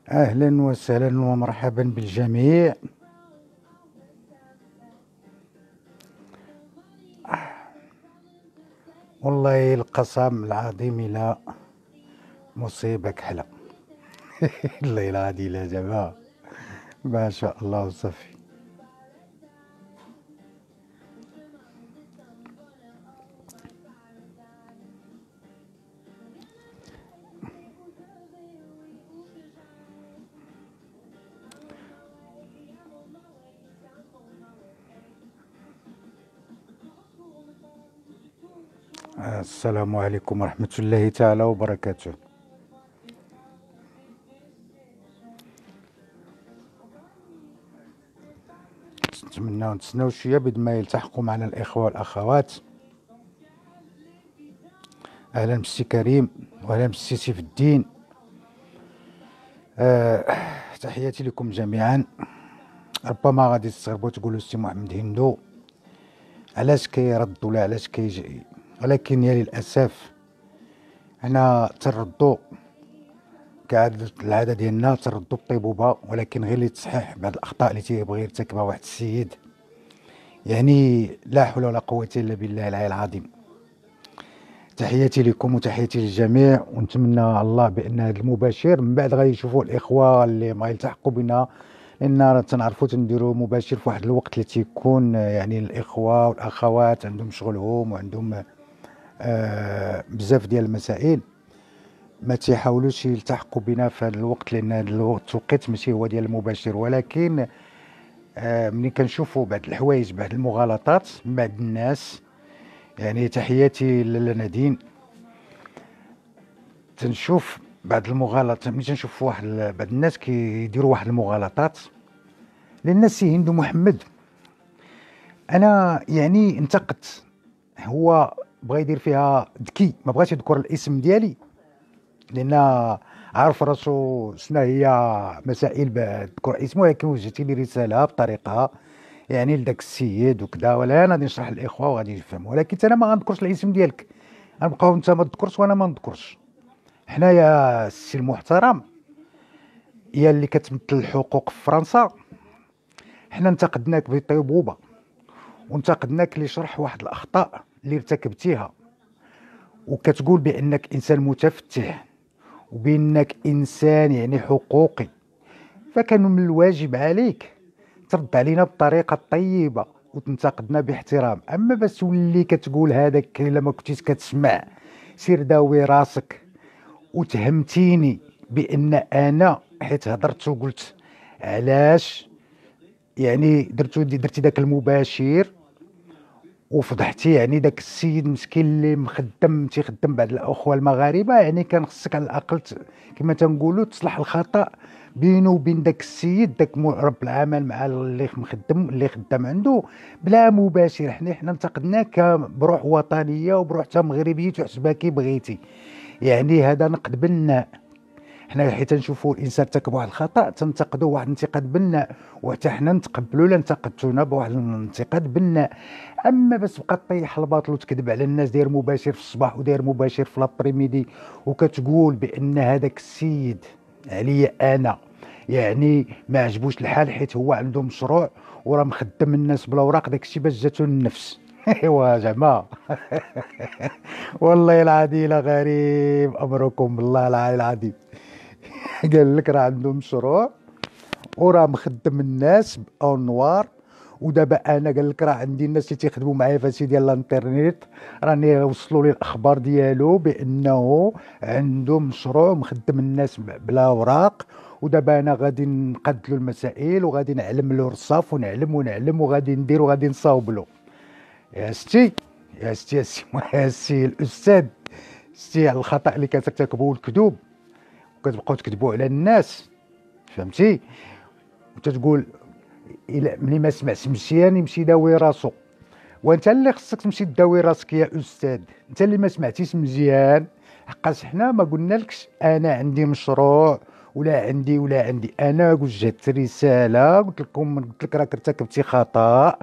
أهلا وسهلا ومرحبا بالجميع. والله القسم العظيم لا مصيبة كحلة. الله العظيم لا جماعة، ما شاء الله وصافي. السلام عليكم ورحمة الله تعالى وبركاته. نتمنى ونتسناو شوية بد ما يلتحقوا معنا الإخوة والأخوات. أهلا بالسي كريم وأهلا بالسي سيف الدين. تحياتي لكم جميعا. ربما غادي تستغربوا تقولوا السي محمد هندو علاش كيرد ولا علاش كيجي، ولكن يا للأسف حنا تنردو كعادة العادة ديالنا، تنردو الطيبوبة، ولكن غير لتصحيح بعض الأخطاء اللي تيبغي يرتكبها واحد السيد. يعني لا حول ولا قوة إلا بالله العلي العظيم. تحياتي لكم وتحياتي للجميع، ونتمنى على الله بأن هذا المباشر من بعد غادي يشوفوا الإخوة اللي ما يلتحقوا بنا، لأن تنعرفوا تنديروا مباشر في واحد الوقت اللي تيكون يعني الإخوة والأخوات عندهم شغلهم وعندهم بزاف ديال المسائل، ما تيحاولوش يلتحقوا بنا في هذا الوقت، لان هذا التوقيت ماشي هو ديال المباشر. ولكن ملي كنشوفوا بعض الحوايج، بعض المغالطات من بعض الناس، يعني تحياتي لاله نادين، تنشوف بعض المغالطات. ملي تنشوف واحد بعض الناس كيديروا واحد المغالطات لان السي هندو محمد، انا يعني انتقدت. هو بغى يدير فيها ذكي، ما بغاش يذكر الاسم ديالي لان عارف راسو شنو هي مسائل بذكر اسمه، ولكن وجهتي لي رساله بطريقه يعني لذاك السيد وكذا، ولا انا غادي نشرح للاخوه وغادي يفهموا. ولكن انا ما غنذكرش الاسم ديالك، غنبقاو انت ما تذكرش وانا ما نذكرش. حنا يا السي المحترم، يا اللي كتمثل الحقوق في فرنسا، حنا انتقدناك بطيبوبه، وانتقدناك اللي شرح واحد الاخطاء اللي ارتكبتيها، وكتقول بانك انسان متفتح وبانك انسان يعني حقوقي. فكان من الواجب عليك ترد علينا بطريقه طيبه وتنتقدنا باحترام. اما بس تولي كتقول هذاك الا ما كنتيش كتسمع، سير داوي راسك. وتهمتيني بان انا حيت هضرت وقلت علاش يعني درتي داك المباشر، وفضحتي يعني داك السيد مسكين اللي مخدم تيخدم بعض الاخوه المغاربه. يعني كان خصك على الاقل كما تنقولوا تصلح الخطا بينه وبين داك السيد، داك رب العمل مع اللي مخدم اللي خدام عنده بلا مباشر. حنا انتقدناك بروح وطنيه وبروح تا مغربيه تحسبها كي بغيتي. يعني هذا نقد بناء. حنا حيت نشوفوا الانسان ارتكب واحد الخطا تنتقدوه واحد الانتقاد بناء، وحتى حنا نتقبلوا لا انتقدتونا بواحد الانتقاد بناء. اما بس تبقى طيح الباطل وتكذب على الناس، داير مباشر في الصباح وداير مباشر في لابريميدي، وكتقول بان هذاك السيد عليا انا يعني ما عجبوش الحال حيت هو عنده مشروع وراه مخدم الناس بالاوراق، داك الشيء باش جاتو النفس. ايوا زعما والله العظيم لا غريب امركم بالله العلي العظيم. قال لك راه عنده مشروع وراه مخدم الناس بانوار، ودابا انا قال لك راه عندي الناس اللي تيخدموا معايا في ديال الانترنت راني وصلوا لي الاخبار ديالو بانه عنده مشروع مخدم الناس بلا اوراق. ودابا انا غادي نقد له المسائل وغادي نعلم له الصاف ونعلم وغادي ندير وغادي نصاوب له. يا ستي، يا ستي، يا سي يا سي الاستاذ، ستي على الخطا اللي كترتكبوا الكذوب وكتبقاو تكذبوا على الناس، فهمتي؟ وانت تقول الى ملي ما سمعش مزيان يمشي يداوي راسو. وانت اللي خصك تمشي تداوي راسك يا استاذ، انت اللي ما سمعتيش مزيان. حقاش حنا ما قلنالكش انا عندي مشروع ولا عندي انا وجهت رساله قلت لك راك ارتكبتي خطا.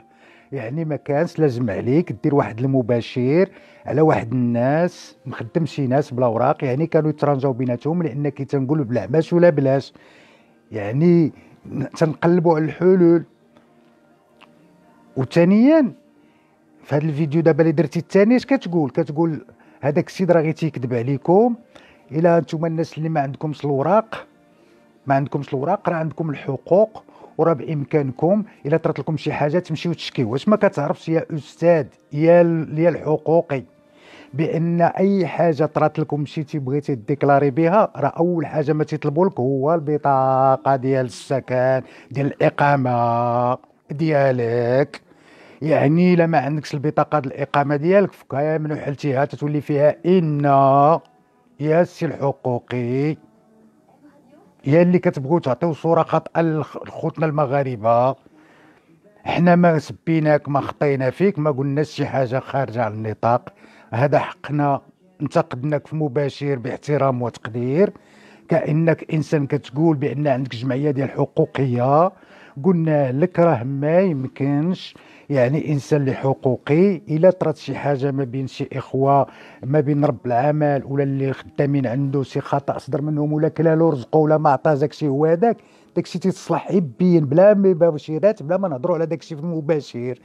يعني ما كانش لازم عليك دير واحد المباشر على واحد الناس مخدم شي ناس بلا اوراق، يعني كانوا يترانجاو بيناتهم لانك تنقول بلا عماش ولا بلاش. يعني تنقلبوا على الحلول. وثانيا في هذا الفيديو دابا اللي درتي الثاني اش كتقول هذاك السيد راه غير تيكذب عليكم. الا نتوما الناس اللي ما عندكمش الوراق راه عندكم الحقوق، وراه بامكانكم الا طرات لكم شي حاجه تمشيو تشكيو. واش ما كتعرفش يا استاذ يا الحقوقي بان اي حاجه طرات لكم مشيتي بغيتي ديكلاري بها، راه اول حاجه ما تيطلبوا لك هو البطاقه ديال السكن ديال الاقامه ديالك. يعني الا ما عندكش البطاقه ديال الاقامه ديالك فكامل حلتيها تتولي فيها ان يا السي الحقوقي يا اللي كتبغيو تعطيو صوره خاطئه لخوتنا المغاربه. حنا ما سبيناك، ما خطينا فيك، ما قلناش شي حاجه خارجه عن النطاق. هذا حقنا، انتقدناك في مباشر باحترام وتقدير كانك انسان كتقول بان عندك جمعيه ديال حقوقيه. قلنا لك راه ما يمكنش يعني انسان اللي حقوقي الا طرات شي حاجه ما بين شي اخوه، ما بين رب العمل ولا اللي خدامين عنده شي خطا صدر منهم ولا كلالو رزقه ولا ما عطاه داكشي هو هذاك، داكشي تيتصلح يبين بلا مباشرات، بلا ما نهضروا على داكشي في المباشر.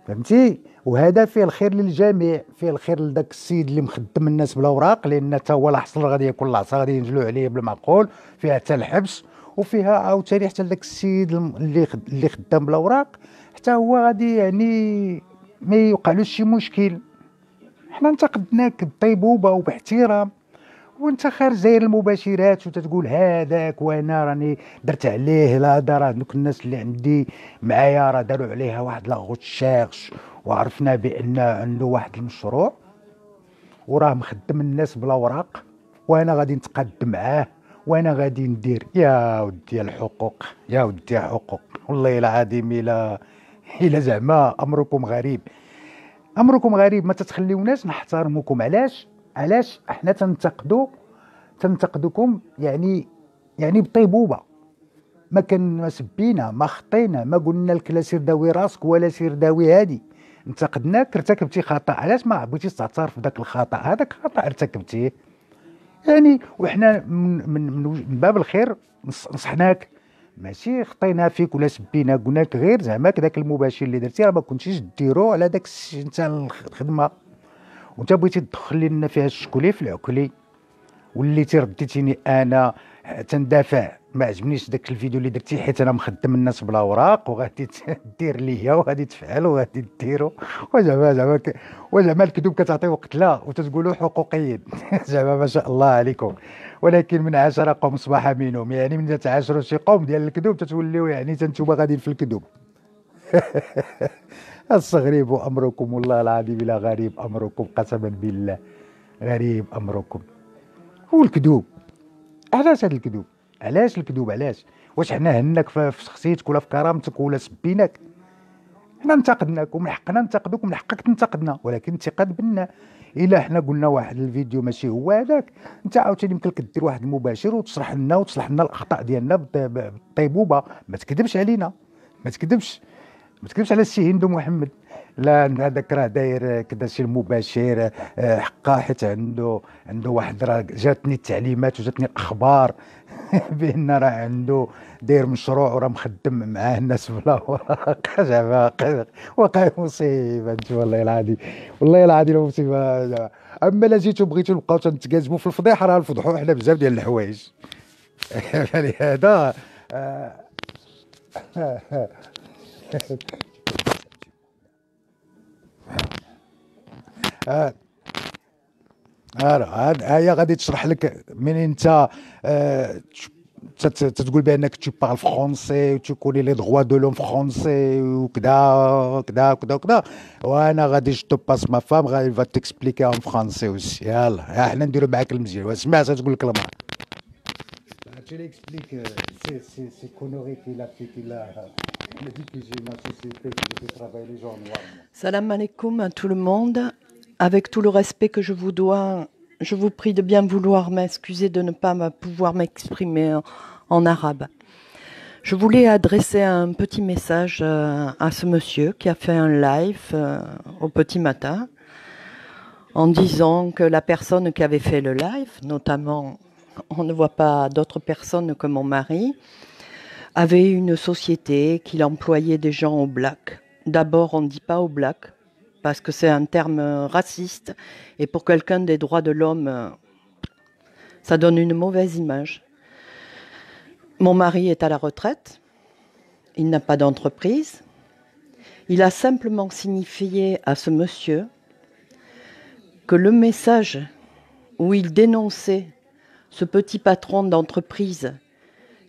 فهمتي؟ وهذا فيه الخير للجميع، فيه الخير لذاك السيد اللي مخدم الناس بلا اوراق، لان حتى هو الحصل غادي ياكل العصا، غادي ينزلوا عليه بالمعقول، فيها حتى الحبس، وفيها عاوتاني حتى لذاك السيد اللي خدام بلا اوراق حتى هو غادي يعني ما يوقعلوش شي مشكل. حنا انتقدناك بطيبوبه وباحترام، وانت خارج داير المباشرات وتتقول هذاك وانا راني درت عليه. لا راه دوك الناس اللي عندي معايا راه داروا عليها واحد لا غوتشيرش وعرفنا بان عنده واحد المشروع وراه مخدم الناس بلا اوراق، وانا غادي نتقاد معاه وانا غادي ندير. يا ودي الحقوق، يا ودي الحقوق، والله العظيم الا زعما امركم غريب. امركم غريب، ما تتخليوناش نحترمكم. علاش احنا تنتقدوكم يعني بطيبوبه. ما سبينا، ما خطينا، ما قلنا لك لا سير داوي راسك ولا سير داوي هادي. انتقدناك، ارتكبتي خطا، علاش ما بغيتيش تعترف بداك الخطا؟ هذاك خطا ارتكبتيه يعني، وحنا من باب الخير نصحناك، ماشي خطينا فيك ولا سبينا، قلنا لك غير زعما داك المباشر اللي درتي راه ما كنتيش ديرو على داك انت الخدمه، وانت بغيتي تدخل لنا فيها الشكولي في العكلي، وليتي رديتيني انا تندافع. ما عجبنيش داك الفيديو اللي درتي حيت انا مخدم الناس بلا اوراق وغادي دير ليا وغادي تفعل وغادي ديرو. وزعما الكذوب كتعطيو قتله وتتقولوا حقوقيين. زعما ما شاء الله عليكم. ولكن من عاشر قوم اصبح منهم، يعني من تعاشروا شي قوم ديال الكذوب تتوليو يعني نتوما غاديين في الكذوب. الصغريب امركم، والله العظيم لا غريب امركم، قسما بالله غريب امركم. هو الكذوب، علاش هذا الكذوب؟ علاش الكذوب؟ علاش؟ واش حنا هناك في شخصيتك ولا في كرامتك ولا سبيناك؟ حنا انتقدناك ومن حقنا ننتقدوك ومن حقك تنتقدنا، ولكن انتقاد بنا. الا حنا قلنا واحد الفيديو ماشي هو هذاك، انت عاوتاني يمكن لك دير واحد المباشر وتصلح لنا الاخطاء ديالنا بالطيبوبه. ما تكذبش علينا، ما تكذبش على السي هندو محمد. لا هذاك راه داير كذا شي المباشر حقا، حيت عنده واحد، راه جاتني التعليمات وجاتني الاخبار بان راه عنده داير مشروع وراه مخدم معاه الناس بلا ورق. زعما واقع مصيبه انت، والله العظيم، والله العظيم مصيبه. اما لا جيتو بغيتو نبقاو تنتكازبوا في الفضيحه، راه نفضحوا حنا بزاف ديال الحوايج. يعني هذا آه هي غادي تشرح لك من انت تتقول بانك tu parles français tu connais les droits de l'homme français وكذا كذا كذا كذا، وانا غادي جو باس ما فام غادي فا تكسبليكي ان فرونسي اوسي. يلا احنا نديرو معاك المزيان. وسمعت تقول لك المرأة tu l'expliques ces conneries qu'il a fait, qu'il a dit que j'ai ma société, que je fais travailler les gens noirs. Salam alaikum à tout le monde. Avec tout le respect que je vous dois, je vous prie de bien vouloir m'excuser de ne pas pouvoir m'exprimer en arabe. Je voulais adresser un petit message à ce monsieur qui a fait un live au petit matin en disant que la personne qui avait fait le live, notamment on ne voit pas d'autres personnes que mon mari, avait une société qu'il employait des gens au black. D'abord, on ne dit pas au black, parce que c'est un terme raciste, et pour quelqu'un des droits de l'homme, ça donne une mauvaise image. Mon mari est à la retraite, il n'a pas d'entreprise, il a simplement signifié à ce monsieur que le message où il dénonçait ce petit patron d'entreprise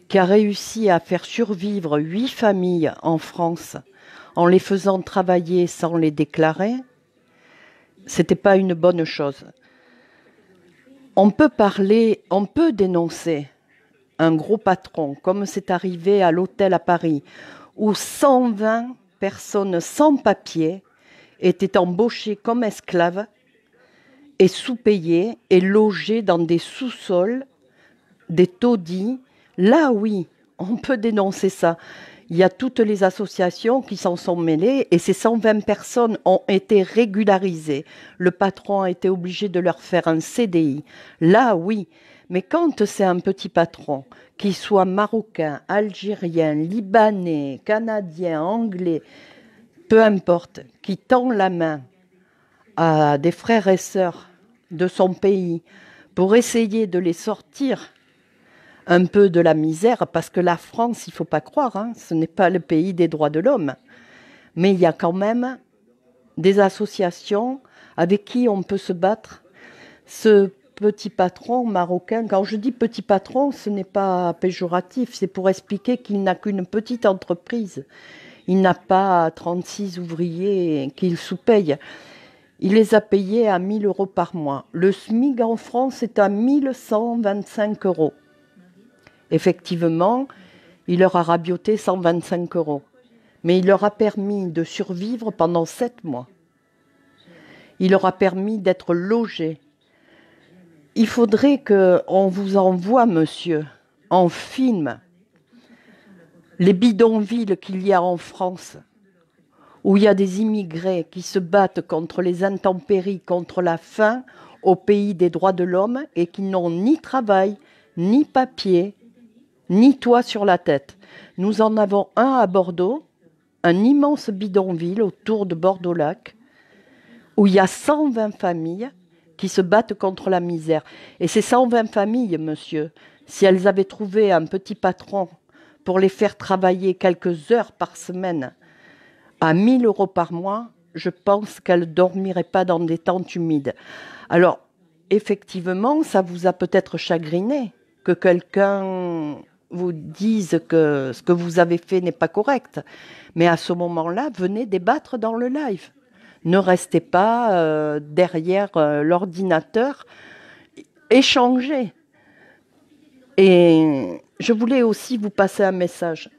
qui a réussi à faire survivre 8 familles en France en les faisant travailler sans les déclarer, c'était pas une bonne chose. On peut dénoncer un gros patron, comme c'est arrivé à l'hôtel à Paris, où 120 personnes sans papier étaient embauchées comme esclaves et sous-payées et logées dans des sous-sols, des taudis. Là, oui, on peut dénoncer ça. Il y a toutes les associations qui s'en sont mêlées et ces 120 personnes ont été régularisées. Le patron a été obligé de leur faire un CDI. Là, oui. Mais quand c'est un petit patron, qu'il soit marocain, algérien, libanais, canadien, anglais, peu importe, qui tend la main à des frères et sœurs de son pays pour essayer de les sortir un peu de la misère, parce que la France, il ne faut pas croire, hein, ce n'est pas le pays des droits de l'homme. Mais il y a quand même des associations avec qui on peut se battre. Ce petit patron marocain, quand je dis petit patron, ce n'est pas péjoratif, c'est pour expliquer qu'il n'a qu'une petite entreprise. Il n'a pas 36 ouvriers qu'il sous-paye. Il les a payés à 1 000 € par mois. Le SMIC en France est à 1 125 €. Effectivement, il leur a rabioté 125 €. Mais il leur a permis de survivre pendant 7 mois. Il leur a permis d'être logés. Il faudrait qu'on vous envoie, monsieur, en film, les bidonvilles qu'il y a en France, où il y a des immigrés qui se battent contre les intempéries, contre la faim, au pays des droits de l'homme, et qui n'ont ni travail, ni papier, ni toit sur la tête. Nous en avons un à Bordeaux, un immense bidonville autour de Bordeaux-Lac, où il y a 120 familles qui se battent contre la misère. Et ces 120 familles, monsieur, si elles avaient trouvé un petit patron pour les faire travailler quelques heures par semaine à 1 000 € par mois, je pense qu'elles ne dormiraient pas dans des tentes humides. Alors, effectivement, ça vous a peut-être chagriné que quelqu'un vous dise que ce que vous avez fait n'est pas correct. Mais à ce moment-là, venez débattre dans le live. Ne restez pas derrière l'ordinateur. Échangez. Et je voulais aussi vous passer un message.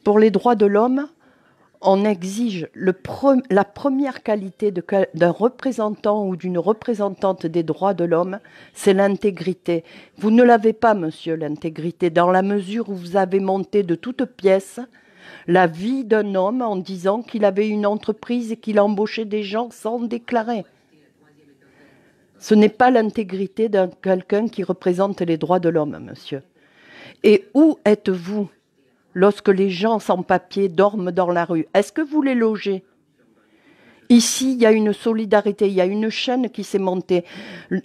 Pour les droits de l'homme, on exige la première qualité d'un représentant ou d'une représentante des droits de l'homme, c'est l'intégrité. Vous ne l'avez pas, monsieur, l'intégrité, dans la mesure où vous avez monté de toutes pièces la vie d'un homme en disant qu'il avait une entreprise et qu'il embauchait des gens sans déclarer. Ce n'est pas l'intégrité de quelqu'un qui représente les droits de l'homme, monsieur. Et où êtes-vous lorsque les gens sans papier dorment dans la rue? Est-ce que vous les logez? Ici, il y a une solidarité, il y a une chaîne qui s'est montée.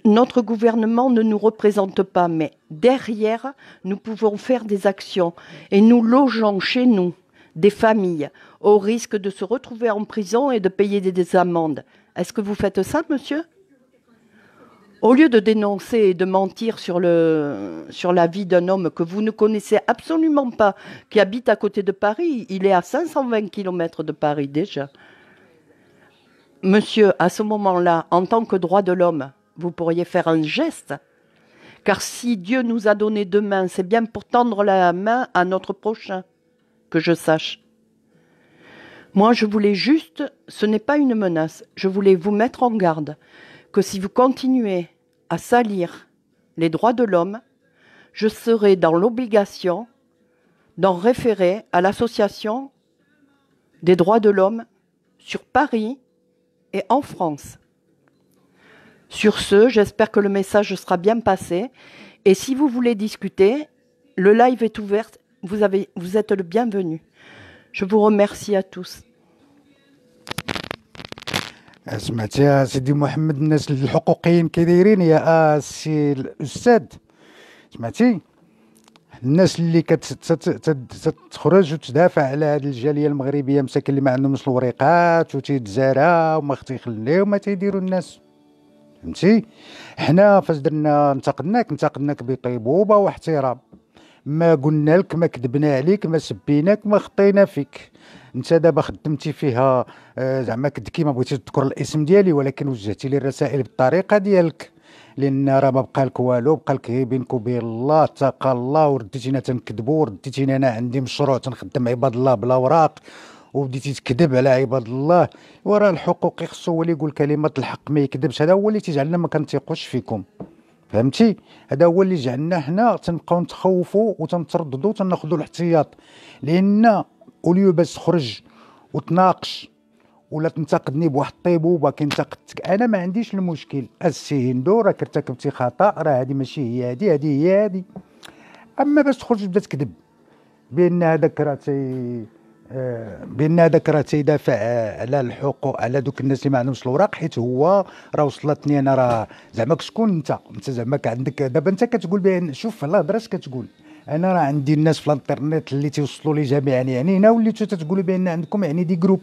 Notre gouvernement ne nous représente pas, mais derrière, nous pouvons faire des actions. Et nous logeons chez nous des familles au risque de se retrouver en prison et de payer des amendes. Est-ce que vous faites ça, monsieur? Au lieu de dénoncer et de mentir sur la vie d'un homme que vous ne connaissez absolument pas, qui habite à côté de Paris, il est à 520 km de Paris déjà. Monsieur, à ce moment-là, en tant que droit de l'homme, vous pourriez faire un geste. Car si Dieu nous a donné 2 mains, c'est bien pour tendre la main à notre prochain, que je sache. Moi, je voulais juste, ce n'est pas une menace, je voulais vous mettre en garde que si vous continuez à salir les droits de l'homme, je serai dans l'obligation d'en référer à l'Association des droits de l'homme sur Paris et en France. Sur ce, j'espère que le message sera bien passé Et si vous voulez discuter, le live est ouvert. Vous êtes le bienvenu. Je vous remercie à tous. سمعتي يا سيدي محمد الناس الحقوقيين كي دايرين يا سي الاستاذ؟ سمعتي الناس اللي كتخرج وتدافع على هذه الجاليه المغربيه مساكن اللي ما عندهمش الوريقات وتيتزارع وما تيخليو ما تيديروا الناس، فهمتي؟ حنا فاش درنا انتقدناك بطيبوبه واحترام، ما قلنا لك، ما كذبنا عليك، ما سبيناك، ما خطينا فيك. انت دابا خدمتي فيها زعما كيما بغيتي تذكر الاسم ديالي، ولكن وجهتي لي الرسائل بالطريقه ديالك، لان راه ما بقى لك والو، بقى لك غير بينك وبين الله، اتقى الله، ورديتينا تنكذبوا، ورديتيني انا عندي مشروع تنخدم عباد الله بلا اوراق، وبديتي تكذب على عباد الله. وراه الحقوقي خصو هو اللي يقول كلمه الحق ما يكذبش، هذا هو اللي تيجعلنا ما كنثيقوش فيكم، فهمتي؟ هذا هو اللي جعلنا حنا تنبقاو نتخوفوا وتنترددوا وتناخذوا الاحتياط، لان اوليو باش تخرج وتناقش ولا تنتقدني بواحد الطيبوبه كنتقدتك انا، ما عنديش المشكل. السي هندو راك ارتكبتي خطا، راه هذه ماشي هي هذه هي هذه. اما باش تخرج تبدا تكذب بان هذاك راه تيدافع على الحقوق، على دوك الناس اللي ما عندهمش الاوراق، حيت هو راه وصلتني انا، راه زعما شكون انت زعما عندك دابا انت كتقول بان، شوف الهضره اش كتقول، انا راه عندي الناس في الانترنت اللي تيوصلوا لي جميعا، يعني هنا وليتو تتقولوا بان عندكم يعني دي جروب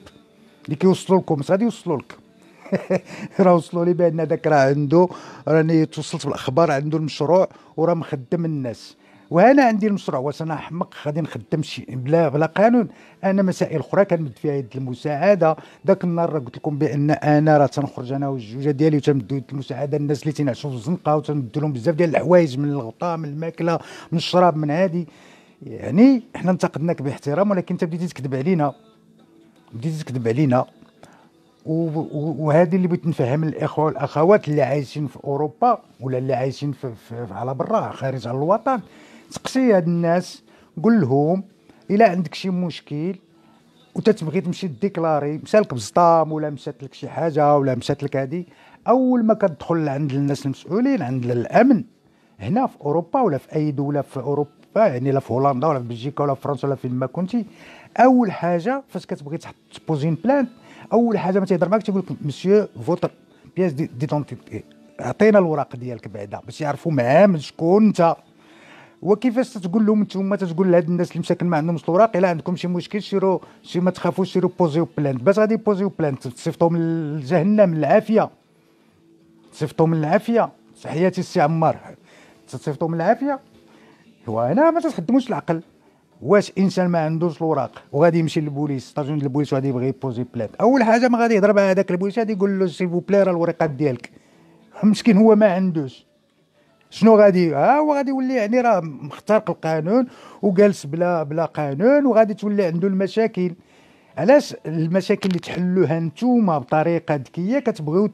اللي كيوصلوا لكم، غادي يوصلوا لك. راه وصلوا لي بان هذاك راه عنده، راني توصلت بالاخبار عنده المشروع وراه مخدم الناس، وانا عندي المشروع، واش انا حمق غادي نخدم شي بلا قانون؟ انا مسائل اخرى كنمد فيها يد المساعده. ذاك النهار راه قلت لكم بان انا راه تنخرج انا والجوجه ديالي وتنمد يد المساعده للناس اللي تينعسوا في الزنقه، وتنمد لهم بزاف ديال الحوايج، من الغطاء، من الماكله، من الشراب، من هادي. يعني احنا انتقدناك باحترام، ولكن انت بديتي تكذب علينا، وهذه اللي بغيت نفهم الاخوه والاخوات اللي عايشين في اوروبا ولا اللي عايشين على برا خارج على الوطن. تقسي هاد الناس، قول لهم الا عندك شي مشكل وتتبغي تمشي ديكلاري، مشالك بسطام ولا مشات لك شي حاجه ولا مشات لك هادي، اول ما كتدخل عند الناس المسؤولين، عند الامن هنا في اوروبا ولا في اي دوله في اوروبا، يعني لا في هولندا ولا في بلجيكا ولا في فرنسا ولا فين ما كنتي، اول حاجه فاش كتبغي تبوزين بلان، اول حاجه ما تيهضر معاك تيقول لك مسيو فوتر بياس ديدونتيتي، عطينا الوراق ديالك بعدا باش يعرفوا معاه شكون انت. وكيفاش تقول لهم نتوما، تقول لهاد الناس اللي مساكن ما عندهمش الوراق، الا عندكم شي مشكل سيروا ما تخافوش، سيروا بوزيو بلان، باش غادي بوزيو بلان تصيفطوا من جهنم العافيه، تصيفطوا من العافيه، حياتي السي عمار، تصيفطوا من العافيه. هو انا ما تخدموش العقل. واش انسان ما عندوش الوراق وغادي يمشي للبوليس، طاجون البوليس، وغادي يبغي يبوزي بلان، اول حاجه ما غادي يهضر مع هذاك البوليس، غادي يقول له سيفو بلي راه الورقات ديالك، مسكين هو ما عندوش، شنو غادي هو غادي يولي يعني راه مخترق القانون وجالس بلا قانون، وغادي تولي عنده المشاكل. علاش المشاكل اللي تحلوها نتوما بطريقه ذكيه كتبغيو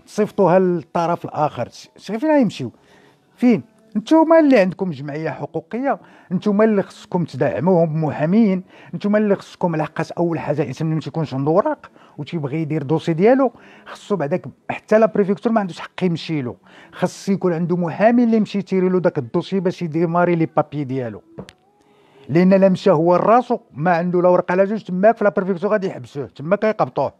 تصيفطوها للطرف الاخر؟ فين غيمشيو؟ فين؟ نتوما اللي عندكم جمعيه حقوقيه، نتوما اللي خصكم تدعموهم بمحامين، نتوما اللي خصكم، لحقاش اول حاجه الانسان اللي ما تيكونش عنده اوراق وتيبغي يدير دوسي ديالو، خصو بعداك حتى لا بريفيكتور ما عندوش حق يمشي له، خص يكون عنده محامي اللي يمشي يتيري له داك الدوسي باش يديماري لي بابي ديالو، لان لا مشى هو لراسو ما عنده لا ورقه لا جوج، تماك في لا بريفيكتور غادي يحبسوه، تماك كيقبطوه،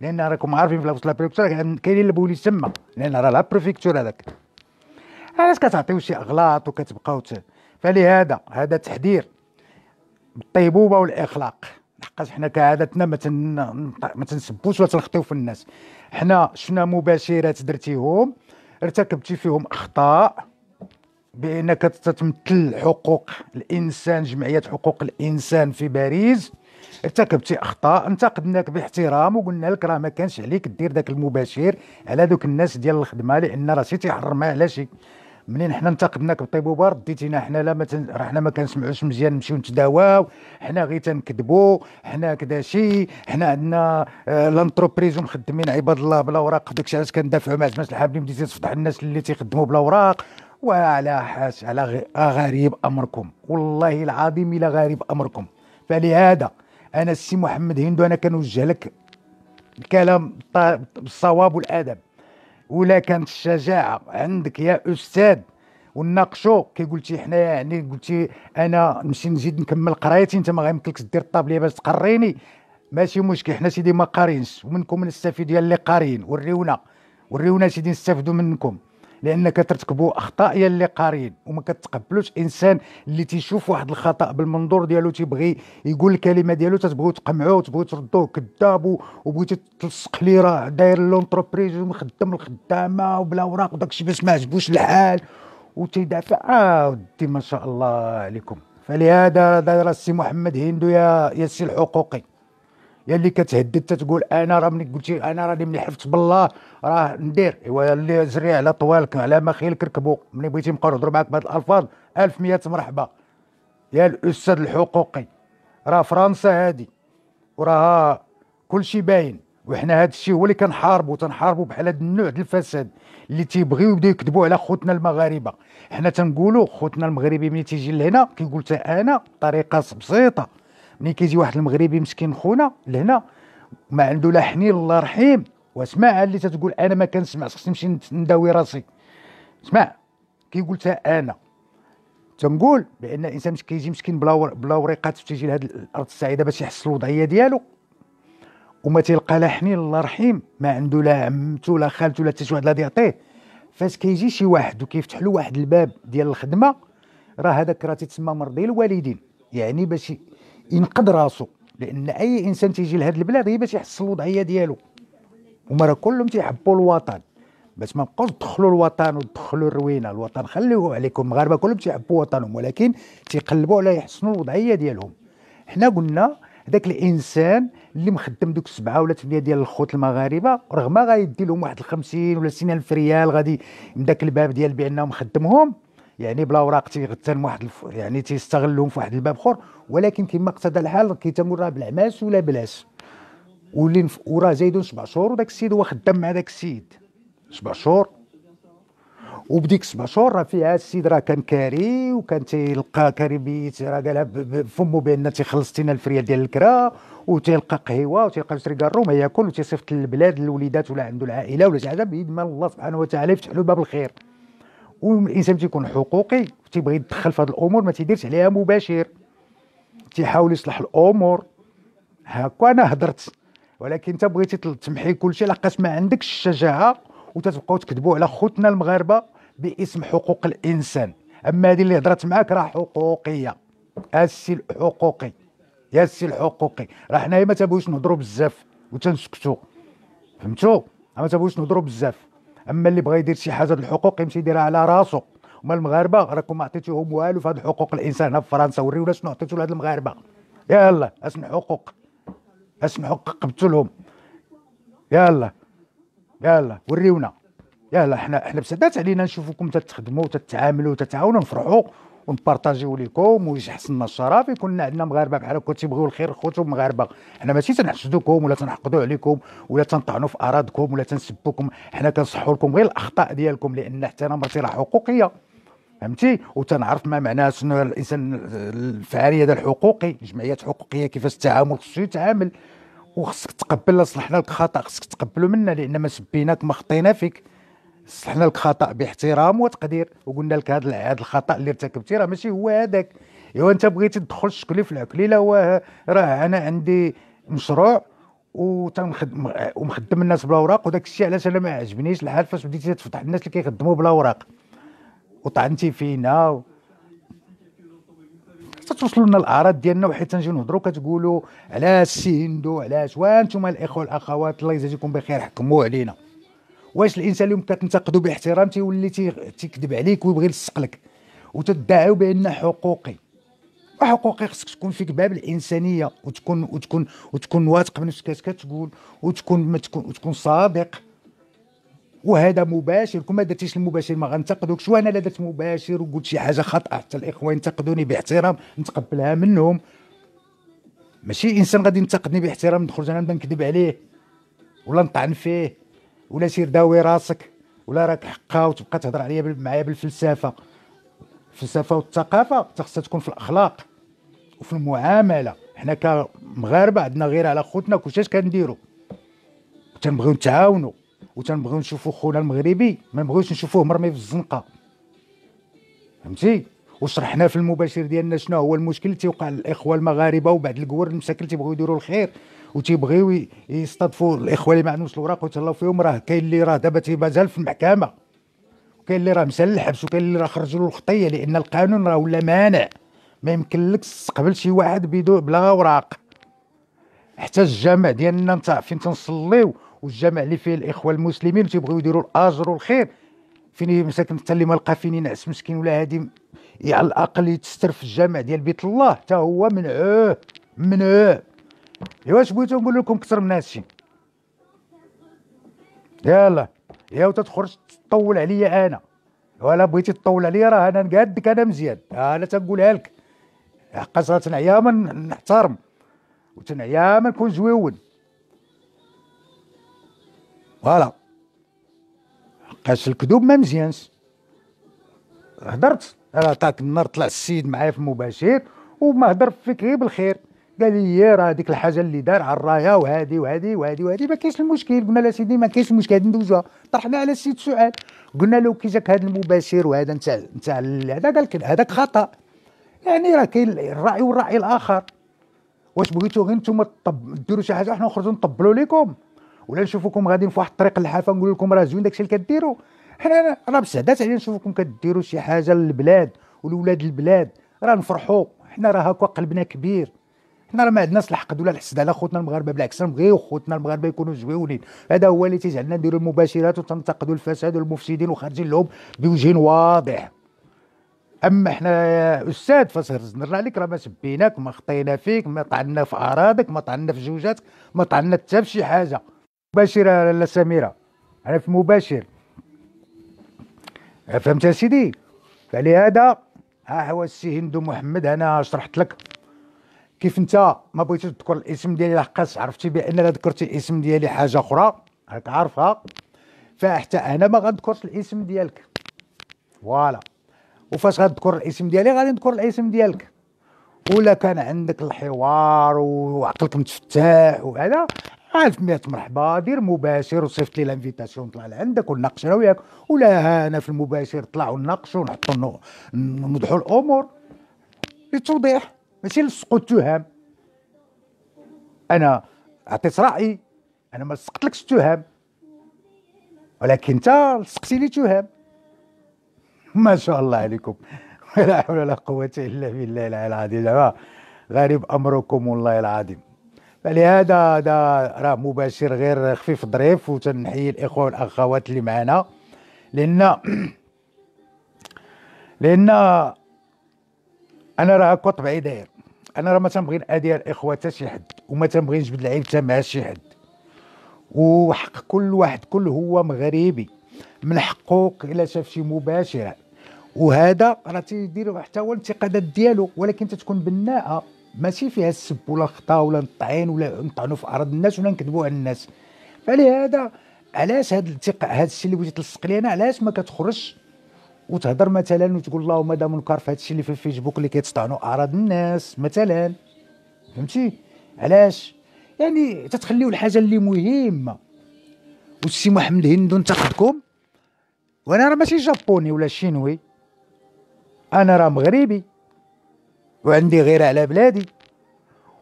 لان راكم عارفين في لا بريفيكتور كاينين البوليس تما، لان راه لا بريفيكتور هذاك. علاش كتعطيو شي اغلاط وكتبقاو فلهذا هذا تحذير بالطيبوبه والاخلاق، لحقاش حنا كعادتنا ما تنسبوش ولا تنخطيو في الناس. حنا شفنا مباشرات درتيهم، ارتكبتي فيهم اخطاء بانك تتمثل حقوق الانسان، جمعيه حقوق الانسان في باريس، ارتكبتي اخطاء، انتقدناك باحترام وقلنا لك راه ما كانش عليك دير داك المباشر على دوك الناس ديال الخدمه، لان راه شي تيحرمها على شي. منين حنا انتقدناك بطيبوبه رديتينا حنا لا راه حنا ما كنسمعوش مزيان، نمشيو نتداواو، حنا غير تنكذبوا، حنا كذا شي، حنا عندنا لانتروبريز ومخدمين عباد الله بلا اوراق، داكشي علاش كندافعوا مع جماعه الحابلين، بديتي تفضح الناس اللي تيخدموا بلا اوراق. وعلى حاس على غريب امركم، والله العظيم الى غريب امركم. فلهذا انا السي محمد هندو انا كنوجه لك الكلام بالصواب والادب، ولا كانت الشجاعه عندك يا استاذ ونناقشوا. كي قلتي حنا يعني قلتي انا نمشي نزيد نكمل قرايتي، انت ما غيمكنلكش دير الطابليه باش تقريني، ماشي مشكل. حنا سيدي ما قارينش، ومنكم نستفيد يا اللي قارين. وريونا سيدي نستافدوا منكم، لان كترتكبوا اخطاء يا اللي قارين، وما كتقبلوش انسان اللي تيشوف واحد الخطا بالمنظور ديالو تيبغي يقول الكلمه ديالو، تتبغيو تقمعوه وتبغيو تردوه كذاب، وبغيتي تلصق لي راه داير لونتربريز ومخدم الخدامه وبلا اوراق وداكشي باش ما عجبوش الحال وتيدافع. ودي ما شاء الله عليكم. فلهذا راه السي محمد هندو يا السي الحقوقي، يا اللي كتهدد تتقول انا راه ملي قلتي انا راني ملي حلفت بالله راه ندير. ايوا اللي زري على طوالك على ما خيلك ركبوا. ملي بغيتي نبقاو نهضروا معاك بهاد الالفاظ 1100 مرحبا يا الاستاذ الحقوقي. راه فرنسا هادي وراها كلشي باين، وحنا هاد الشيء هو اللي تنحاربوا بحال هاد النوع ديال الفساد اللي تيبغيو يبداو يكذبوا على خوتنا المغاربه. حنا تنقولوا خوتنا المغربي ملي تيجي لهنا كيقول حتى انا بطريقه بسيطه. ملي كيجي واحد المغربي مسكين خونا لهنا ما عنده لا حنين الله رحيم، واسمع اللي تتقول انا ما كنسمعش خصني نمشي نداوي راسي. اسمع كيقول حتى انا تنقول بان الانسان مش كيجي مسكين بلا وريقات تيجي لهاد الارض السعيده باش يحصل الوضعيه ديالو، وما تيلقى لا حنين الله رحيم، ما عنده لا عمته لا خالته لا حتى شي واحد لا يعطيه. فاش كيجي شي واحد وكيفتح له واحد الباب ديال الخدمه، راه هذاك راه تيتسمى مرضي الوالدين، يعني باش ينقذ راسو. لان اي انسان تيجي لهاد البلاد هي باش يحصل الوضعيه ديالو. هما راه كلهم تيحبوا الوطن، باش ما نبقاوش تدخلوا الوطن وتدخلوا الروينه. الوطن خليوه عليكم، المغاربه كلهم تيحبوا وطنهم، ولكن تيقلبوا على يحسنوا الوضعيه ديالهم. حنا قلنا هذاك الانسان اللي مخدم دوك 7 ولا 8 ديال الخوت المغاربه، رغم غايدي لهم واحد 50 ولا 60 الف ريال غادي من داك الباب ديال بانه مخدمهم، يعني بلا اوراق تيغتن واحد يعني تيستغلهم في واحد الباب اخر. ولكن كما اقتضى الحال كيتموا راه بالعماس ولا بلاش، واللي وراه زايدون 7 شهور وداك السيد هو خدام مع داك السيد 7 شهور. وبديك 7 شهور راه فيها السيد راه كان كاري، وكان تيلقى كاري بيت راه قالها بفمو بان تيخلصتينا الفريال ديال الكرا، وتيلقى قهوه وتيلقى يشري كارو ما ياكل، وتيصيفط للبلاد للوليدات ولا عنده العائله ولا شي حاجه بيد مال الله سبحانه وتعالى يفتح له باب الخير. والانسان تيكون حقوقي تيبغي يدخل في هذه الامور ما تيديرش عليها مباشر، تيحاول يصلح الامور. هكا انا هضرت، ولكن انت بغيتي تمحي كلشي لقاش ما عندكش الشجاعه وتتبقاو تكذبوا على خوتنا المغاربه باسم حقوق الانسان. اما هذه اللي هضرت معاك راه حقوقيه. السي الحقوقي يا السي الحقوقي، راه حنايا ما تبغيوش نهضروا بزاف وتنسكتوا، فهمتوا؟ ما تبغيوش نهضروا بزاف. اما اللي بغى يدير شي حاجه الحقوق يمشي يديرها على راسو. هما المغاربه راكم ما عطيتوهم والو في هذه حقوق الانسان هنا في فرنسا. وريونا شنو عطيتوا لهاد المغاربه. يلا اسم حقوق، اسم حقوق قبتوا لهم. يلا وريونا. يلا حنا بسدات علينا نشوفوكم تتخدموا وتتعاملوا وتتعاونوا، نفرحوا ونبارطاجيو لكم ويحسن لنا الشرف. يكون عندنا مغاربه بحالكم تيبغيو الخير خوتهم مغاربه. حنا ماشي تنحسدوكم ولا تنحقدوا عليكم ولا تنطعنوا في اراضيكم ولا تنسبوكم، حنا كنصحوا لكم غير الاخطاء ديالكم، لان حتى انا مرتي راه حقوقيه، فهمتي؟ وتنعرف ما معناه شنو الانسان الفعاليه ديال الحقوقي، جمعيات حقوقيه كيفاش التعامل خصو يتعامل. وخصك تقبل صلحنا لك خطا خصك تقبلوا منا، لان ما سبيناك ما خطينا فيك، صلحنا لك خطا باحترام وتقدير، وقلنا لك هذا الخطا اللي ارتكبتي راه ماشي هو هذاك. ايوا انت بغيتي تدخل تشكلي في العكليله، راه انا عندي مشروع ومخدم الناس بلا اوراق، وداك الشيء علاش انا ما عجبنيش الحال فاش بديتي تفتح الناس اللي كيخدموا بلا اوراق وطعنتي فينا توصلوا لنا الاعراض ديالنا. وحيت تنجيو نهضروا كتقولوا علاش سي هندو علاش، وانتم الاخوه والاخوات الله يجازيكم بخير حكموا علينا. واش الانسان اليوم كتنتقدوا باحترام تيولي تيكذب عليك ويبغي يلصق لك وتدعوا بان حقوقي. وحقوقي خصك تكون فيك باب الانسانيه وتكون واثق من اش كتقول وتكون صادق. وهذا مباشر، كون ما درتيش المباشر ما غنتقدوكش. وانا لا درت مباشر وقلت شي حاجه خطا حتى الاخوه ينتقدوني باحترام نتقبلها منهم، ماشي انسان غادي ينتقدني باحترام ندخل انا نبدا نكذب عليه ولا نطعن فيه ولا سير داوي راسك ولا راك حقا وتبقى تهضر عليا معايا بالفلسفه. الفلسفه والثقافه خصها تكون في الاخلاق وفي المعامله. حنا كمغاربه عندنا غير على خوتنا كلشي كنديروا، تنبغيو نتعاونوا وتنبغيو نشوفوا خونا المغربي، ما نبغيوش نشوفوه مرمي في الزنقه. فهمتي؟ وشرحنا في المباشر ديالنا شنو هو المشكل تيوقع للاخوه المغاربه وبعض الكور المساكن تيبغيو يديروا الخير وتيبغيو يستضفوا الاخوه اللي ما عندهمش الوراق ويتهلاو فيهم. راه كاين اللي راه دابا مازال في المحكمه، وكاين اللي راه مسال للحبس، وكاين اللي راه خرجوا له الخطيه، لان القانون راه ولا مانع. ما يمكنلكش تستقبل شي واحد بلا اوراق. حتى الجامع ديالنا نتا فين تنصليو، والجامع اللي فيه الاخوه المسلمين تيبغيو يديروا الاجر والخير، فين مساكن حتى اللي ما لقى فين ينعس مسكين ولا هادي على الاقل يتستر في الجامع ديال بيت الله حتى هو منعوه. واش بغيتو نقول لكم اكثر من هادشي؟ يلا يا تتخرج تطول عليا انا، ولا بغيتي تطول عليا راه انا قادك، انا مزيان، انا تنقولها لك حقاش تنعيا من نحترم وتنعيا ما نكون زويون. فوالا حقاش الكذوب ما مزيانش. هضرت راه عطاك النهار طلع السيد معايا في المباشر وما هضر فيك غير بالخير، قال لي راه هذيك الحاجه اللي دار على الرايه وهذه وهذه وهذه وهذه ما كاينش المشكل. قلنا له سيدي ما كاينش المشكل، هذه ندوزوها. طرحنا على السيد سؤال، قلنا له كي جاك هذا المباشر وهذا نتاع هذا، قال لك هذاك خطا. يعني راه كاين الراي والراي الاخر. واش بغيتو غير نتوما ديروا شي حاجه حنا نخرجوا نطبلوا لكم، ولا نشوفوكم غاديين في واحد الطريق الحافه نقول لكم راه زوين داكشي اللي كديروا؟ حنا راه بسعدات علينا نشوفوكم كديروا شي حاجه للبلاد ولولاد البلاد، راه نفرحوا. حنا راه هكا قلبنا كبير، حنا راه ما عندناش الحقد ولا الحسد على خوتنا المغاربه، بالعكس نبغيو خوتنا المغاربه يكونوا زويونين. هذا هو اللي تيجعلنا نديروا المباشرات وتنتقدوا الفساد والمفسدين وخارجين لهم بوجه واضح. اما حنا يا استاذ فاش هرزنا عليك راه ما سبيناك، ما خطينا فيك، ما طعنا في اعراضك، ما طعنا في زوجاتك، ما طعنا حتى في شي حاجه. مباشره لا سميره، انا في مباشر، فهمت يا سيدي؟ فلهذا ها هو السي هندو محمد، انا شرحت لك كيف انت ما بغيتيش تذكر الاسم ديالي لحقاش عرفتي بان الا ذكرتي الاسم ديالي حاجه اخرى راك عارفها، فحتى انا ما غنذكرش الاسم ديالك. فوالا، وفاش غنذكر الاسم ديالي غادي نذكر الاسم ديالك، ولا كان عندك الحوار وعقلك متفتح وهذا 1100 مرحبا، دير مباشر وصيفط لي لانفيتاسيون نطلع لعندك ونناقش انا وياك، ولا انا في المباشر طلع ونناقشوا ونحطوا نوضحوا الامور للتوضيح ماشي لسقوط التهم. انا عطيت رايي، انا ما لصقتلكش التهم، ولكن انت لصقتي لي تهم. ما شاء الله عليكم، لا حول ولا قوه الا بالله العلي العظيم، غريب امركم والله العظيم. فلهذا هذا راه مباشر غير خفيف ظريف، وتنحيي الاخوه والاخوات اللي معنا، لان انا راه هكا طبعي داير، انا راه ما تنبغي نادي الاخوه حتى شي حد، وما تنبغي نجبد العيب حتى مع شي حد، وحق كل واحد كل هو مغربي من حقه الا شاف شي مباشره، وهذا راه تيدير حتى هو الانتقادات ديالو، ولكن تتكون بناءه ماشي فيها السب ولا الخطا ولا الطعين ولا نطعنوا في اعراض الناس ولا نكذبوا على الناس. فلهذا علاش هذا الشيء اللي بغيتي تلصق لي انا، علاش ما كتخرجش وتهضر مثلا وتقول اللهم هذا منكر في هذا الشيء اللي في الفيسبوك اللي كيتطعنوا اعراض الناس مثلا؟ فهمتي علاش؟ يعني تتخليو الحاجه اللي مهمه. والسي محمد هندو نتقدكم، وانا راه ماشي جابوني ولا شينوي، انا راه مغربي وعندي غيره على بلادي،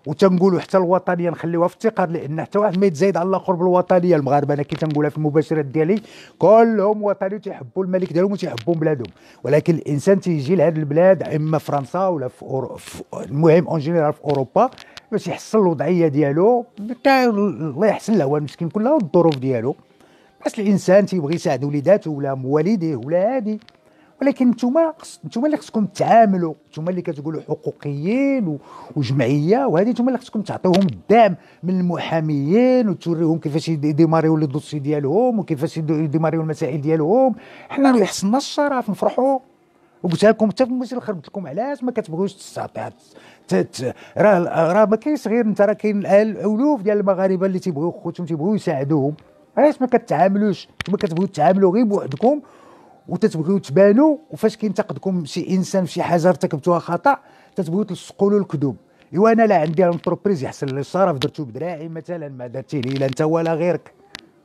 وتنقولوا حتى الوطنيه نخليوها في افتقار، لان حتى واحد ما يتزايد على الاخر بالوطنيه. المغاربه انا كي تنقولها في المباشرات ديالي كلهم وطني تيحبوا الملك ديالهم وتيحبوا بلادهم، ولكن الانسان تيجي لهذه البلاد اما فرنسا ولا في المهم اون جينيرال في اوروبا باش يحسن الوضعيه ديالو، الله يحسن له هو المسكين كلها والظروف ديالو، بس الانسان تيبغي يساعد وليداته ولا مواليديه ولا هادي. ولكن نتوما اللي خصكم تعاملوا، نتوما اللي كتقولوا حقوقيين وجمعيه وهذه، نتوما اللي خصكم تعطيوهم الدعم من المحاميين وتوريهم كيفاش يديماريو لي دوسي ديالهم وكيفاش يديماريو المسائل ديالهم. حنا اللي حصلنا الشرف نفرحوا. وقلت لكم حتى في المسير خربت لكم علاش ما كتبغيوش تستعطي. راه ما كاينش غير انت، راه كاين الالوف ديال المغاربه اللي تيبغيو خوتهم تيبغيو يساعدوهم. علاش ما كتعاملوش؟ نتوما كتبغيو تتعاملوا غير بوحدكم وتتبغيو تبانوا، وفاش كينتقدكم شي انسان في شي حاجه ارتكبتوها خطا تتبغيو تلصقوا له الكذوب. ايوا انا لا عندي انتربريز يحسن لي الشرف درتو بدراعي مثلا، ما درتيه لي لا انت ولا غيرك.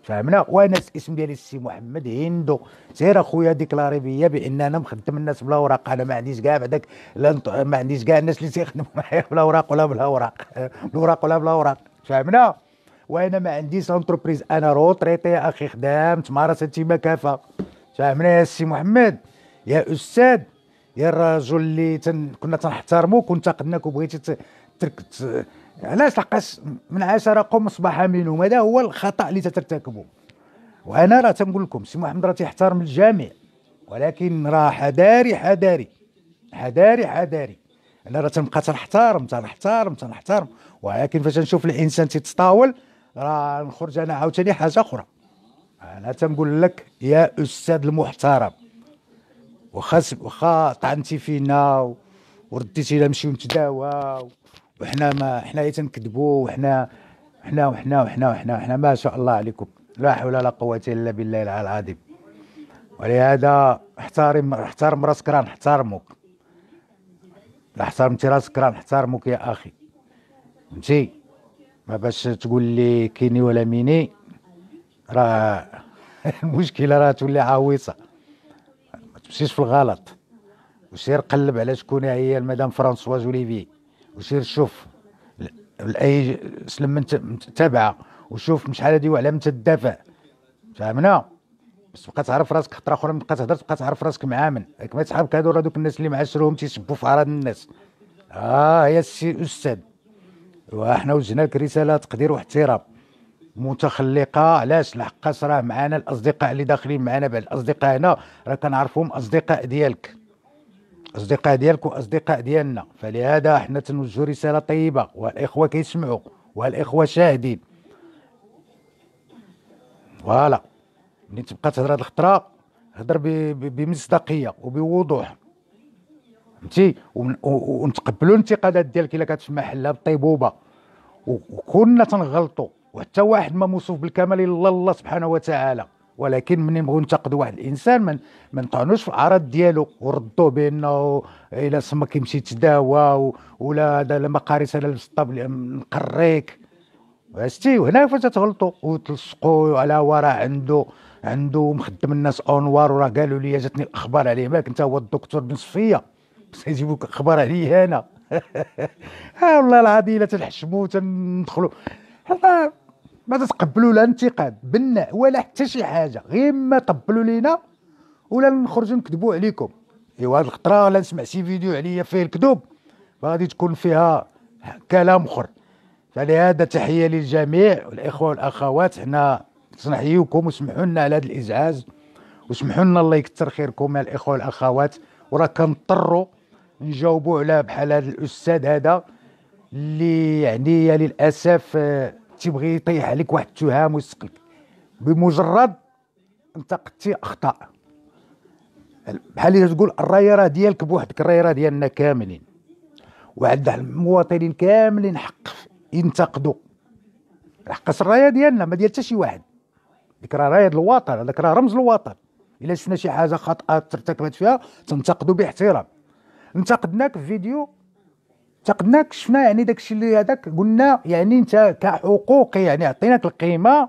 فهمنا. وانا الاسم ديالي السي محمد هندو، سير اخويا ديكلاري بيا بان انا مخدم الناس بلا اوراق. انا ما عنديش كاع بعداك، ما عنديش كاع الناس اللي تيخدموا معايا بلا اوراق ولا بالاوراق، بالاوراق ولا بلا اوراق، فهمنا. وانا ما عنديش انتربريز، انا روطريتي يا اخي، خدام تمارستي ما كافه، فهمنا يا السي محمد. يا استاذ، يا الرجل اللي كنا تنحترموك وانتقدناك وبغيتي ترك علاش؟ لحقاش من 10 قوم اصبح منهم، هذا هو الخطا اللي ترتكبوا. وانا راه تنقول لكم سي محمد راه تيحترم الجميع، ولكن راه حذاري حذاري حذاري حذاري. انا راه تنبقى تنحترم، ولكن فاش نشوف الانسان تيتطاول راه نخرج انا عاوتاني حاجه اخرى. انا تنقول لك يا استاذ المحترم، واخا طعنتي فينا ورديتي لنا نمشيو نتداواو، وحنا ما حنايا تنكذبوا، وحنا ما شاء الله عليكم، لا حول ولا قوه الا بالله العلي العظيم. ولهذا احترم راسك، راه نحترمك. لا احترمتي راسك راه نحترمك يا اخي، فهمتي؟ ما باش تقول لي كيني ولا ميني، راه المشكله راه تولي عويصه. ما تمشيش في الغلط، وسير قلب على شكون هي المدام فرانسوا جوليفي، وسير شوف اي سلم تابعه، وشوف شحال هادي وعلى من تدافع، فهمنا. بس بقى تعرف راسك، خطره اخرى من بقى تهضر تبقى تعرف راسك معامن، ما يصحابك هادو راه دوك الناس اللي معاشرهم تيسبوا في اعراض الناس. يا السي استاذ، وحنا وجهنا لك رساله تقدير واحترام متخلقه. علاش؟ لحقاش راه معانا الاصدقاء اللي داخلين معانا، بعد الاصدقاء هنا راه كنعرفهم اصدقاء ديالك، اصدقاء ديالك واصدقاء ديالنا. فلهذا حنا تنوجهوا رساله طيبه، والاخوه كيسمعوا والاخوه شاهدين. فوالا، ملي تبقى تهضر هاد الخطره هضر بمصداقيه وبوضوح، فهمتي؟ ونتقبلوا الانتقادات ديالك الا كانت في محلها بالطيبوبه، وكنا تنغلطوا، وحتى واحد ما موصوف بالكمال الا الله سبحانه وتعالى. ولكن ملي نبغيو ننتقدوا واحد الانسان ما نطعنوش في الاعراض ديالو ونردوه بانه الا سما كيمشي يتداوى، ولا هذا لما قارس انا الاسطبل نقريك، عرفتي؟ وهنا فاش تغلطوا وتلصقوا على وراء عنده مخدم الناس انوار، وراه قالوا لي جاتني الاخبار عليه، ماك انت هو الدكتور بن صفيه، بس يجيبوك اخبار عليه انا. والله العظيم الا تنحشموا تندخلوا، ما تتقبلوا لا انتقاد بناء ولا حتى شي حاجه، غير ما طبلوا لينا ولا نخرجوا نكذبوا عليكم. ايوا هاد الخطره لا نسمع شي فيديو عليا فيه الكذوب غادي تكون فيها كلام اخر. فلهذا تحيه للجميع والاخوه والاخوات، حنا تنحييكم وسمحوا لنا على هذا الازعاج، وسمحوا لنا الله يكثر خيركم يا الاخوه والاخوات. وراه كنضطروا نجاوبوا على بحال هذا الاستاذ هذا اللي يعني للاسف تيبغي يطيح عليك واحد التهم ويسقلك بمجرد انتقدتي اخطاء، بحال اللي تقول الرايه راه ديالك بوحدك، الرايه راه ديالنا كاملين، وعند المواطنين كاملين حق ينتقدوا، لحقاش الرايه ديالنا ما ديال حتى شي واحد، ديك راه رايه الوطن، هذاك راه رمز الوطن. الا شفنا شي حاجه خاطئه ارتكبت فيها تنتقدوا باحترام. انتقدناك في فيديو، انتقدناك، شفنا يعني داكشي اللي هذاك قلنا يعني انت كحقوقي يعني عطيناك القيمه،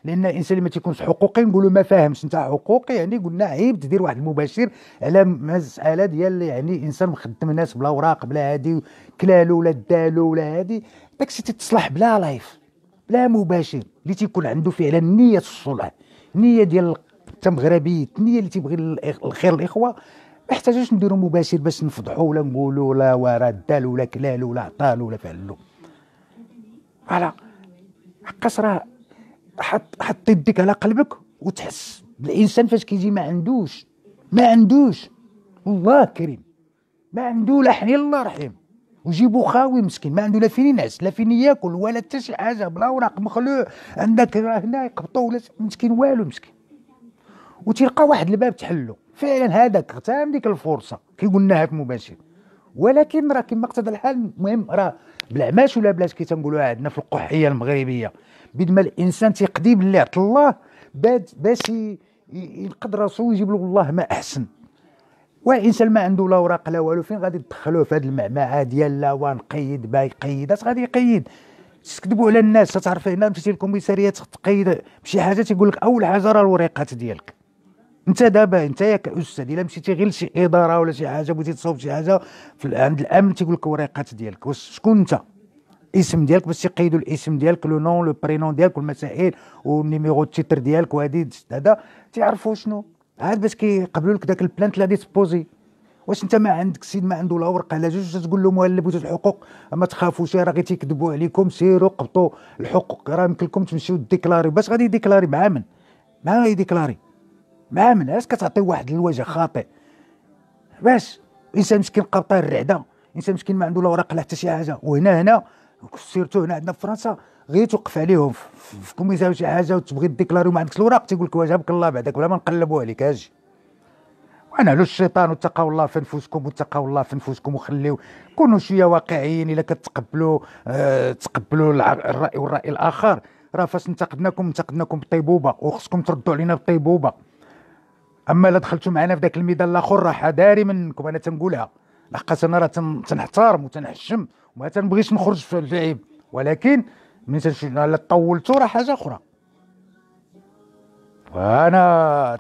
لان الانسان اللي ما تيكونش حقوقي نقولوا ما فاهمش. انت حقوقي يعني قلنا عيب تدير واحد المباشر على مساله ديال يعني انسان مخدم الناس بلا اوراق بلا هادي، كلالو ولا دالو ولا هادي، داكشي تتصلح بلا لايف بلا مباشر، اللي تيكون عنده فعلا نيه الصلح، نيه ديال مغربيه، النيه اللي تيبغي الخير الاخوه. ما احتاجوش نديروا مباشر باش نفضحوا ولا نقولوا لا وراه دالو ولا كلالو ولا عطالو ولا فعلو. فوالا، حقاش راه حط يديك على قلبك وتحس بالانسان فاش كيجي ما عندوش الله كريم، ما عنده لا حنين الله رحيم، وجيبو خاوي مسكين، ما عنده لا فين ينعس لا فين ياكل ولا حتى شي حاجه، بلا اوراق مخلوع، عندك هنا يقبطوا ولا مسكين والو مسكين، وتلقى واحد الباب تحلو فعلا. هذاك اغتنم ديك الفرصه كي قلناها في مباشر. ولكن راه كما اقتضى الحال، المهم راه بالعماش ولا بلاش كي تنقولوها عندنا في القحيه المغربيه، بيد ما الانسان تيقضي باللي عطى الله باش ينقذ راسو ويجيب له الله ما احسن. والانسان ما عنده لا اوراق لا والو، فين غادي تدخلوه في هذه المعمعه ديال لا ونقيد با يقيد؟ اش غادي يقيد؟ تكذبوا على الناس. تعرف هنا مشيتي للكوميساريه تقيد بشي حاجه تيقول لك اول حاجه راه الوريقات ديالك. انت دابا انت يا كاستاذ الا مشيتي غير لشي اداره ولا شي حاجه بغيتي تصوب شي حاجه عند الامن تيقول لك الوريقات ديالك. واش شكون انت؟ الاسم ديالك باش تيقيدوا الاسم ديالك، لو نون لو برينون ديالك والمسائل والنيميرو التيتر ديالك وهذه هذا تيعرفوا شنو عاد باش كيقبلوا لك داك البلانت اللي غادي تبوزي. واش انت ما عندك سيد ما عنده لا ورقه لا جوج تقول له مهلب وجوج الحقوق ما تخافوش راه غير تيكذبوا عليكم سيروا قبطوا الحقوق راه يمكن لكم تمشيو ديكلاري. باش غادي يديكلاري مع من؟ مع يديكلاري مع من؟ علاش كتعطي واحد الوجه خاطئ؟ باش انسان مسكين قبطان الرعده، انسان مسكين ما عنده لا ورقه لا حتى شي حاجه. وهنا سيرتو هنا عندنا في فرنسا غير توقف عليهم في كوميسا شي حاجه وتبغي ديكلاري وما عندكش الوراق تيقول لك واجبك الله بعدك ولا ما نقلبوا عليك اجي. ونعلوا الشيطان واتقوا الله في انفسكم واتقوا الله في انفسكم وخليو كونوا شويه واقعيين. الا كتقبلوا تقبلوا الراي والراي الاخر راه فاش انتقدناكم بطيبوبه وخصكم تردوا علينا بطيبوبه. اما الا دخلتوا معنا في ذاك الميدان الاخر راه حذاري منكم. انا تنقولها لحقاش انا راه تنحترم وتنحشم وما تنبغيش نخرج في العيب، ولكن ملي الا طولتوا راه حاجه اخرى. وانا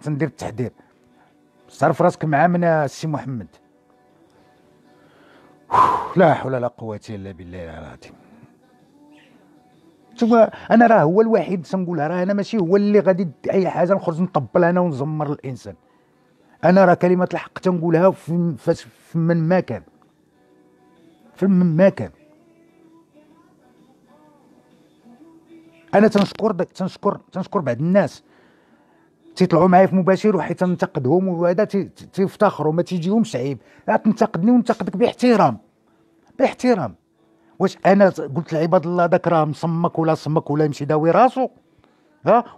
تندير التحذير. صرف راسك مع من السي محمد. لا حول ولا قوه الا بالله العظيم. شوف انا راه هو الوحيد تنقولها، راه انا ماشي هو اللي غادي اي حاجه نخرج نطبل انا ونزمر الانسان. انا راه كلمه الحق تنقولها في من ما كان، في من ما كان. انا تنشكر بعض الناس تيطلعوا معايا في مباشر وحيت تنتقدهم وهذا تيفتخروا ما تيجيهمش عيب. تنتقدني وننتقدك باحترام باحترام. واش انا قلت لعباد الله داك راه مصمك ولا يمشي داوي راسو؟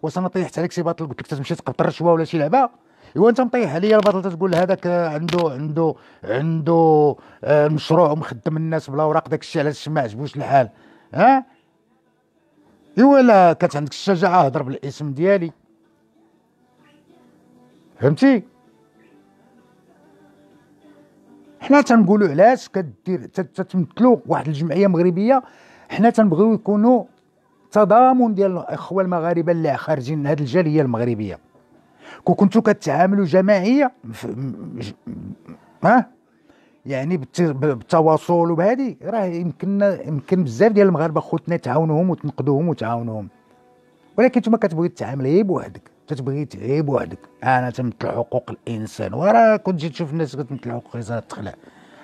واش انا طيحت عليك شي باطل قلت لك تمشي تقبط الرشوه ولا شي لعبه؟ ايوا انت مطيح عليا الباطل تقول هذاك عنده مشروع ومخدم الناس بلا اوراق داك الشيء علاش ما عجبوش الحال. ايوا لا كانت عندك الشجاعه هضر بالاسم ديالي، فهمتي؟ حنا تنقولوا علاش كدير تتمثلوا واحد الجمعيه مغربيه. حنا تنبغيو يكونوا تضامن ديال الاخوه المغاربه اللي خارجين من هذه الجاليه المغربيه. كنتو كتعاملوا جماعيه يعني بالتواصل وبهذه راه يمكن بزاف ديال المغاربه خوتنا تعاونوهم وتنقدوهم وتعاونوهم. ولكن نتوما كتبغي تتعامل غير بوحدك، تتبغي غير بوحدك. انا تمثل حقوق الانسان وراه كنت جيت تشوف الناس كتمثل حقوق الانسان تخلع.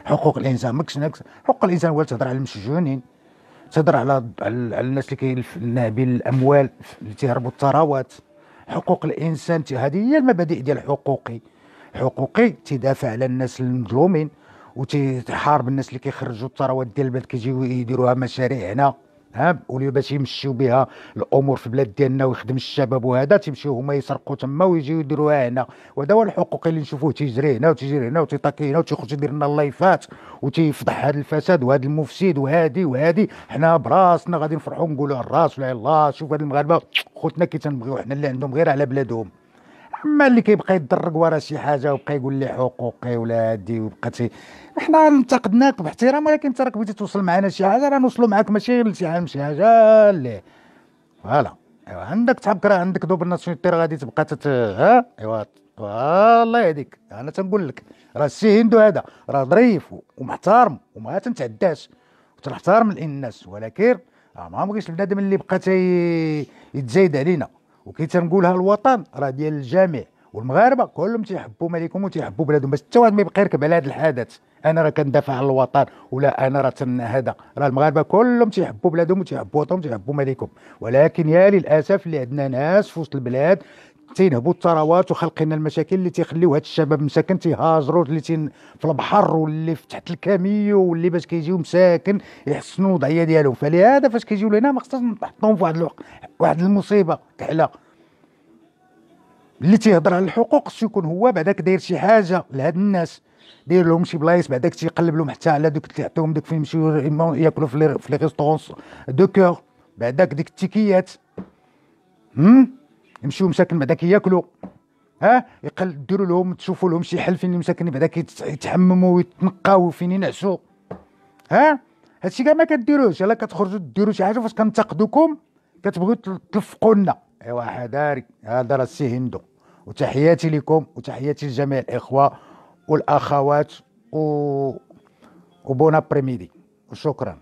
حقوق الانسان ماكش حقوق الانسان هو تهضر على المسجونين، تهضر على الناس اللي ناهبين الاموال اللي تيهربوا الثروات. حقوق الانسان هذه هي المبادئ ديال حقوقي تدافع على الناس المظلومين وتحارب الناس اللي كيخرجوا الثروات ديال البلاد كيجيو يديروها مشاريع هنا ولي باش يمشيو بها الامور في البلاد ديالنا ويخدم الشباب وهذا تيمشيو هما يسرقوا تما ويجيو يديروها هنا. وهذا هو الحقوق اللي نشوفوه تيجري هنا وتيجري هنا وتيطاكي هنا وتيخرج يدير لنا اللايفات وتيفضح هذا الفساد وهذا المفسد وهذه حنا براسنا غادي نفرحوا نقولوا الراس ولا الله شوف هاد المغاربه خوتنا كي تنبغيو حنا اللي عندهم غير على بلادهم. اما اللي كيبقى يدرق ورا شي حاجه وبقى يقول لي حقوقي ولا هادي وبقى حنا انتقدناك باحترام، ولكن انت راك بغيتي توصل معنا شي حاجه راه نوصلوا معاك ماشي غير لشي حاجه اللي فوالا. ايوا عندك تحبك راه عندك دوبل ناسيوناليتي راه غادي تبقى ايوا والله يهديك. انا تنقول لك راه السي هندو هذا راه ظريف ومحترم وما تنتعداش وتنحترم الناس، ولكن ما بغيتش البنادم اللي بقى يتزايد علينا. وكي تنقولها الوطن راه ديال الجميع والمغاربه كلهم تيحبوا ملكهم وتيحبوا بلادهم باش حتى واحد ما يبقى يركب على هذا الحدث. انا راه كندافع على الوطن ولا انا راه هذا راه المغاربه كلهم تيحبوا بلادهم وتيحبوا وطنهم وتيحبوا ملكهم. ولكن يا للاسف اللي عندنا ناس في وسط البلاد تينهبوا الثروات وخلقين المشاكل اللي تيخليو هاد الشباب مساكن تيهاجروا اللي في البحر واللي في تحت الكاميو واللي باش كيجيو مساكن يحسنوا الوضعيه ديالهم. فلهذا فاش كيجيو لهنا ما خصناش نحطوهم في واحد المصيبه كحله. اللي تيهضر على الحقوق خصو يكون هو بعداك داير شي حاجه لهاد الناس، داير لهم شي بلايص بعداك تيقلب لهم حتى على دوك اللي تعطيهم دوك فين يمشيو ياكلوا في لي ريستورونس دو كور بعداك ديك التيكيات يمشيو مساكن بعداك ياكلوا ديروا لهم تشوفوا لهم شي حل فين مساكن بعداك يتحمموا ويتنقاو فين ينعسوا. هادشي كاع ما كديروش، الا كتخرجوا ديروا شي حاجه فاش كنتقدوكم كتبغيو تلفقوا لنا. ايوا حذاري، هذا راه السي هندو. وتحياتي لكم وتحياتي لجميع الاخوه والاخوات وبون ابريميدي وشكرا.